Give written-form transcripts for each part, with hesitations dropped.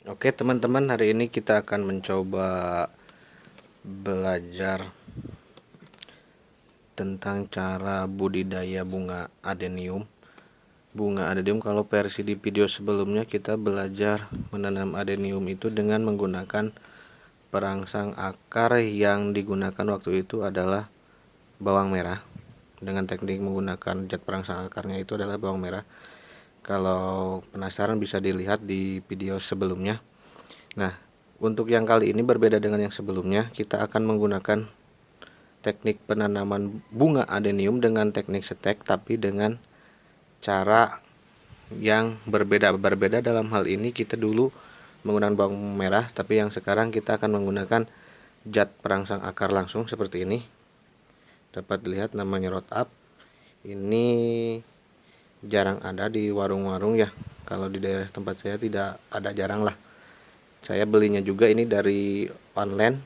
Oke teman-teman, hari ini kita akan mencoba belajar tentang cara budidaya bunga adenium. Bunga adenium, kalau versi di video sebelumnya kita belajar menanam adenium itu dengan menggunakan perangsang akar. Yang digunakan waktu itu adalah bawang merah. Dengan teknik menggunakan zat perangsang akarnya itu adalah bawang merah. Kalau penasaran bisa dilihat di video sebelumnya. Nah, untuk yang kali ini berbeda dengan yang sebelumnya, kita akan menggunakan teknik penanaman bunga adenium dengan teknik setek, tapi dengan cara yang berbeda. Berbeda dalam hal ini kita dulu menggunakan bawang merah, tapi yang sekarang kita akan menggunakan zat perangsang akar langsung seperti ini. Dapat dilihat namanya Root-Up. Ini jarang ada di warung-warung ya. Kalau di daerah tempat saya tidak ada, jarang lah. Saya belinya juga ini dari online.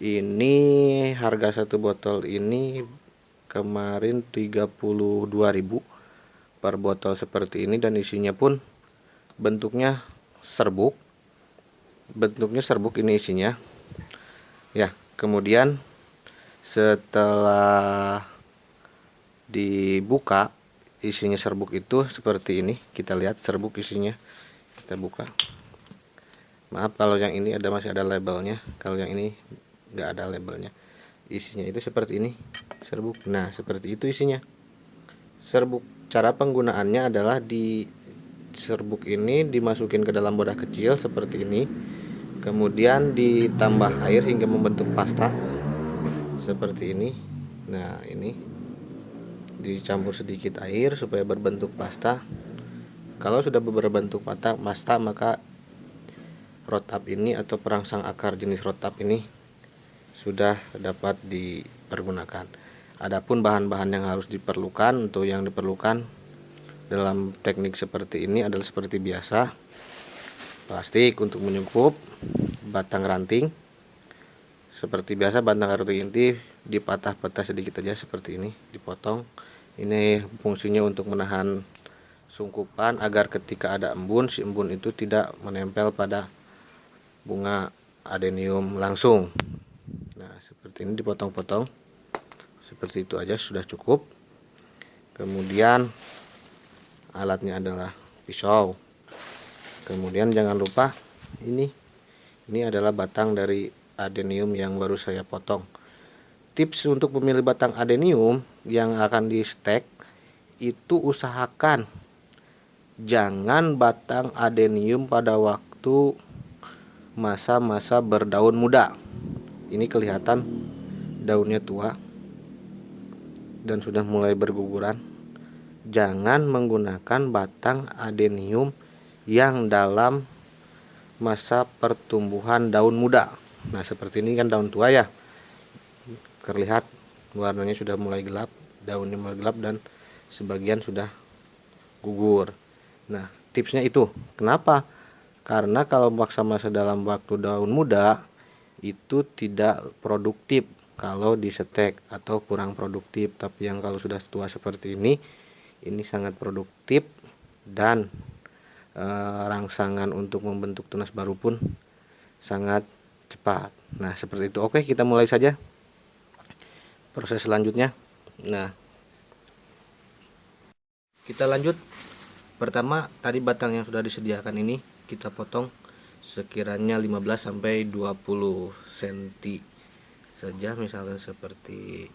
Ini harga satu botol ini kemarin 32.000 per botol seperti ini, dan isinya pun bentuknya serbuk. Bentuknya serbuk ini isinya. Ya, kemudian setelah dibuka isinya serbuk itu seperti ini. Kita lihat serbuk isinya. Kita buka. Maaf kalau yang ini masih ada labelnya. Kalau yang ini nggak ada labelnya. Isinya itu seperti ini, serbuk. Nah, seperti itu isinya. Serbuk, cara penggunaannya adalah di serbuk ini dimasukin ke dalam wadah kecil seperti ini. Kemudian ditambah air hingga membentuk pasta seperti ini. Nah, ini dicampur sedikit air supaya berbentuk pasta. Kalau sudah berbentuk pasta, maka Root-Up ini atau perangsang akar jenis Root-Up ini sudah dapat dipergunakan. Adapun bahan-bahan yang harus diperlukan, untuk yang diperlukan dalam teknik seperti ini adalah seperti biasa: plastik untuk menyungkup, batang ranting. Seperti biasa batang ranting inti dipatah-patah sedikit aja seperti ini, dipotong. Ini fungsinya untuk menahan sungkupan agar ketika ada embun, si embun itu tidak menempel pada bunga adenium langsung. Nah, seperti ini dipotong-potong. Seperti itu aja sudah cukup. Kemudian alatnya adalah pisau. Kemudian jangan lupa ini adalah batang dari adenium yang baru saya potong. Tips untuk memilih batang adenium yang akan di stek itu, usahakan jangan batang adenium pada waktu masa-masa berdaun muda. Ini kelihatan daunnya tua dan sudah mulai berguguran. Jangan menggunakan batang adenium yang dalam masa pertumbuhan daun muda. Nah, seperti ini kan daun tua ya. Terlihat warnanya sudah mulai gelap, daunnya mulai gelap dan sebagian sudah gugur. Nah, tipsnya itu. Kenapa? Karena kalau masa-masa dalam waktu daun muda itu tidak produktif kalau disetek, atau kurang produktif. Tapi yang kalau sudah tua seperti ini sangat produktif, dan rangsangan untuk membentuk tunas baru pun sangat cepat. Nah, seperti itu. Oke, kita mulai saja proses selanjutnya. Nah, kita lanjut. Pertama, tadi batang yang sudah disediakan ini kita potong sekiranya 15 sampai 20 cm saja, misalnya seperti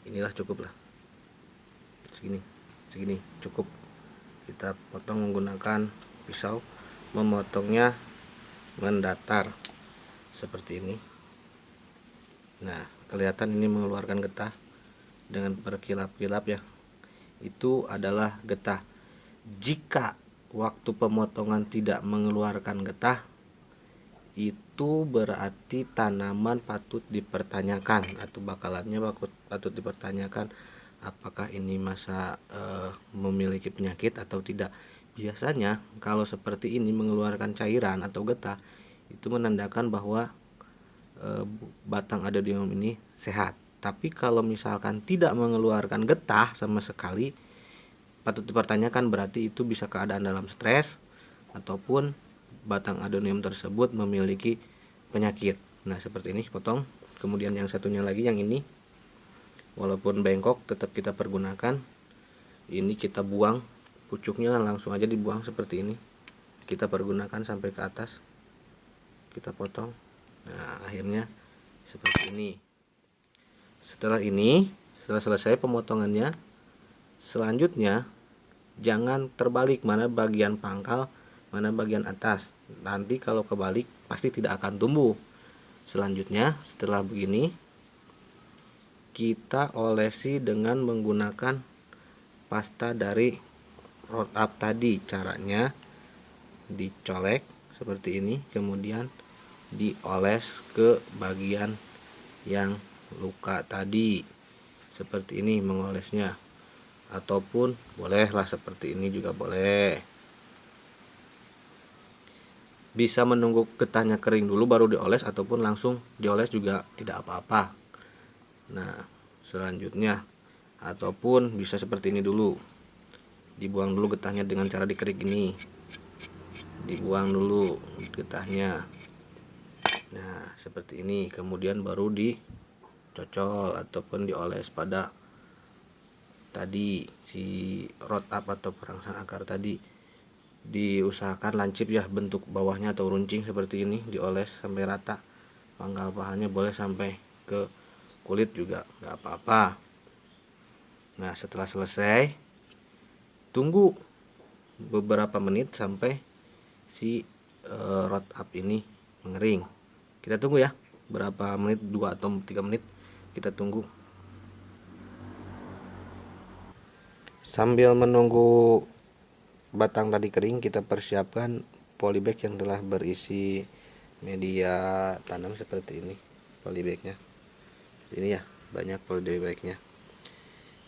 inilah, cukup lah. Segini cukup. Kita potong menggunakan pisau, memotongnya mendatar seperti ini. Nah, kelihatan ini mengeluarkan getah dengan berkilap-kilap ya. Itu adalah getah. Jika waktu pemotongan tidak mengeluarkan getah, itu berarti tanaman patut dipertanyakan, atau bakalannya patut dipertanyakan apakah ini masa memiliki penyakit atau tidak. Biasanya kalau seperti ini mengeluarkan cairan atau getah, itu menandakan bahwa batang adenium ini sehat. Tapi kalau misalkan tidak mengeluarkan getah sama sekali, patut dipertanyakan, berarti itu bisa keadaan dalam stres ataupun batang adenium tersebut memiliki penyakit. Nah, seperti ini potong. Kemudian yang satunya lagi, yang ini walaupun bengkok tetap kita pergunakan. Ini kita buang, pucuknya langsung aja dibuang seperti ini. Kita pergunakan sampai ke atas, kita potong. Nah, akhirnya seperti ini. Setelah selesai pemotongannya, selanjutnya jangan terbalik, mana bagian pangkal, mana bagian atas. Nanti kalau kebalik pasti tidak akan tumbuh. Selanjutnya setelah begini, kita olesi dengan menggunakan pasta dari roll-up tadi. Caranya dicolek seperti ini, kemudian dioles ke bagian yang luka tadi. Seperti ini mengolesnya, ataupun bolehlah seperti ini juga boleh. Bisa menunggu getahnya kering dulu baru dioles, ataupun langsung dioles juga tidak apa-apa. Nah, selanjutnya ataupun bisa seperti ini dulu, dibuang dulu getahnya dengan cara dikerik ini, dibuang dulu getahnya. Nah, seperti ini, kemudian baru dicocol ataupun dioles pada tadi si rot up atau perangsang akar tadi. Diusahakan lancip ya, bentuk bawahnya atau runcing seperti ini, dioles sampai rata. Pangkal pahanya boleh sampai ke kulit juga nggak apa-apa. Nah, setelah selesai, tunggu beberapa menit sampai si rot up ini mengering. Kita tunggu ya, berapa menit, 2 atau 3 menit kita tunggu. Sambil menunggu batang tadi kering, kita persiapkan polybag yang telah berisi media tanam seperti ini. Polybagnya ini ya, banyak polybagnya.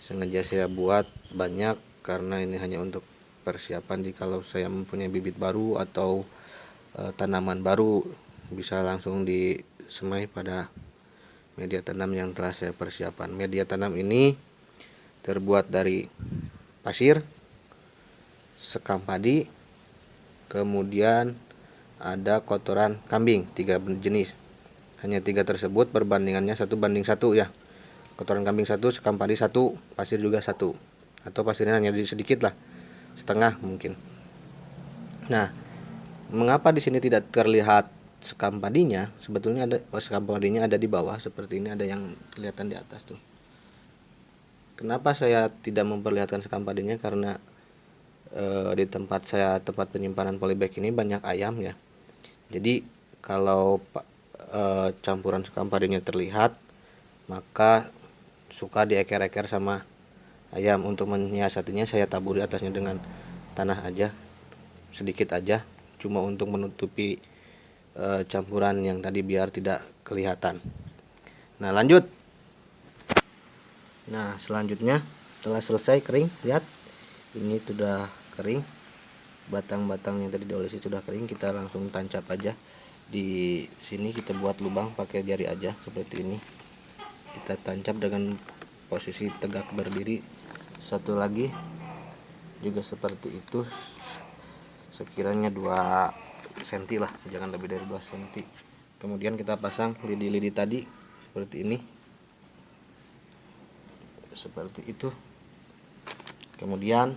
Sengaja saya buat banyak karena ini hanya untuk persiapan jikalau saya mempunyai bibit baru atau tanaman baru, bisa langsung disemai pada media tanam yang telah saya persiapkan. Media tanam ini terbuat dari pasir, sekam padi, kemudian ada kotoran kambing, 3 jenis. Hanya 3 tersebut, perbandingannya 1:1 ya. Kotoran kambing 1, sekam padi 1, pasir juga 1. Atau pasirnya hanya sedikit lah, setengah mungkin. Nah, mengapa di sini tidak terlihat sekam padinya? Sebetulnya ada sekam padinya, ada di bawah seperti ini, ada yang kelihatan di atas tuh. Kenapa saya tidak memperlihatkan sekam padinya? Karena di tempat penyimpanan polybag ini banyak ayam ya. Jadi kalau campuran sekam padinya terlihat, maka suka dieker-eker sama ayam. Untuk menyiasatinya, saya taburi atasnya dengan tanah aja, sedikit aja, cuma untuk menutupi campuran yang tadi biar tidak kelihatan. Nah, lanjut. Nah, selanjutnya setelah selesai kering, lihat ini sudah kering, batang-batang yang tadi diolesi sudah kering. Kita langsung tancap aja di sini. Kita buat lubang pakai jari aja seperti ini. Kita tancap dengan posisi tegak berdiri. Satu lagi juga seperti itu, sekiranya 2 cm lah, jangan lebih dari 2 cm. Kemudian kita pasang lidi-lidi tadi seperti ini, seperti itu. Kemudian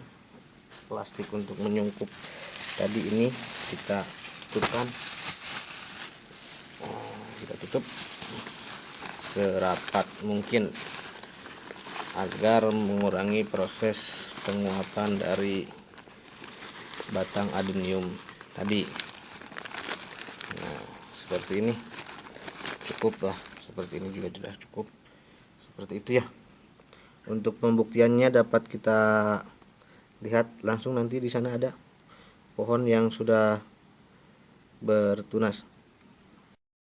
plastik untuk menyungkup tadi ini kita tutupkan, kita tutup serapat mungkin agar mengurangi proses penguapan dari batang adenium tadi. Nah, seperti ini cukup lah, seperti ini juga sudah cukup, seperti itu ya. Untuk pembuktiannya dapat kita lihat langsung, nanti di sana ada pohon yang sudah bertunas.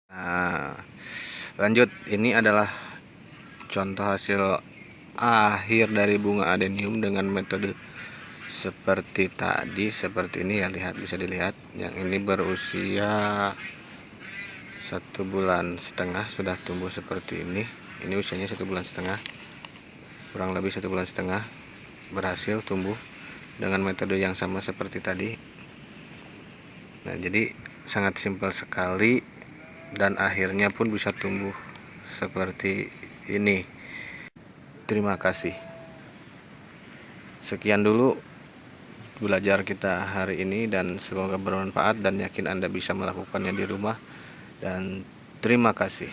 Nah, lanjut, ini adalah contoh hasil akhir dari bunga adenium dengan metode seperti tadi, seperti ini ya, lihat, bisa dilihat. Yang ini berusia 1,5 bulan sudah tumbuh seperti ini. Ini usianya 1,5 bulan, kurang lebih 1,5 bulan, berhasil tumbuh dengan metode yang sama seperti tadi. Nah, jadi sangat simpel sekali dan akhirnya pun bisa tumbuh seperti ini. Terima kasih. Sekian dulu belajar kita hari ini dan semoga bermanfaat dan yakin Anda bisa melakukannya di rumah, dan terima kasih.